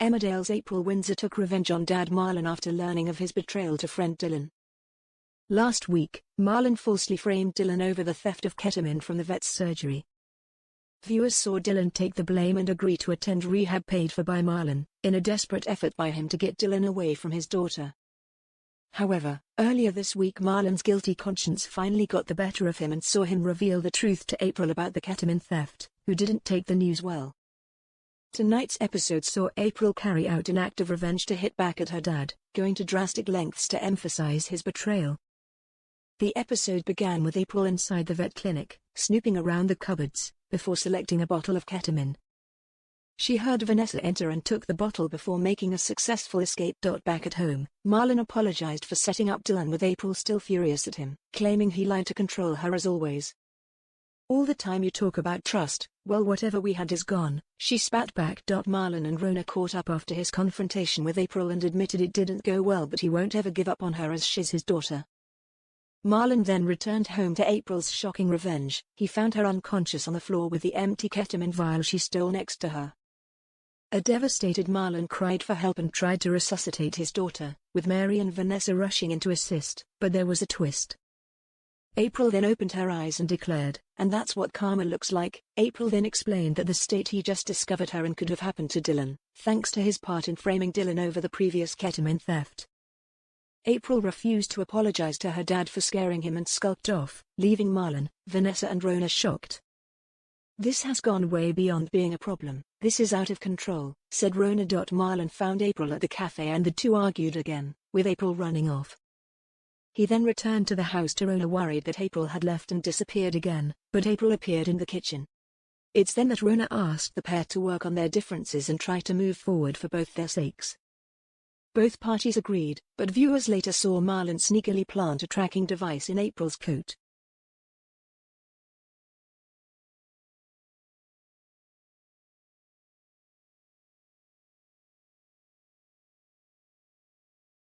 Emmerdale's April Windsor took revenge on dad Marlon after learning of his betrayal to friend Dylan. Last week, Marlon falsely framed Dylan over the theft of ketamine from the vet's surgery. Viewers saw Dylan take the blame and agree to attend rehab paid for by Marlon, in a desperate effort by him to get Dylan away from his daughter. However, earlier this week Marlon's guilty conscience finally got the better of him and saw him reveal the truth to April about the ketamine theft, who didn't take the news well. Tonight's episode saw April carry out an act of revenge to hit back at her dad, going to drastic lengths to emphasize his betrayal. The episode began with April inside the vet clinic, snooping around the cupboards, before selecting a bottle of ketamine. She heard Vanessa enter and took the bottle before making a successful escape. Back at home, Marlon apologized for setting up Dylan, with April still furious at him, claiming he lied to control her as always. "All the time you talk about trust, well, whatever we had is gone," she spat back. Marlon and Rona caught up after his confrontation with April and admitted it didn't go well, but he won't ever give up on her as she's his daughter. Marlon then returned home to April's shocking revenge. He found her unconscious on the floor with the empty ketamine vial she stole next to her. A devastated Marlon cried for help and tried to resuscitate his daughter, with Mary and Vanessa rushing in to assist, but there was a twist. April then opened her eyes and declared, "And that's what karma looks like." April then explained that the state he just discovered her in could have happened to Dylan, thanks to his part in framing Dylan over the previous ketamine theft. April refused to apologize to her dad for scaring him and skulked off, leaving Marlon, Vanessa and Rona shocked. "This has gone way beyond being a problem. This is out of control," said Rona. Marlon found April at the cafe and the two argued again, with April running off. He then returned to the house to Rona, worried that April had left and disappeared again, but April appeared in the kitchen. It's then that Rona asked the pair to work on their differences and try to move forward for both their sakes. Both parties agreed, but viewers later saw Marlon sneakily plant a tracking device in April's coat,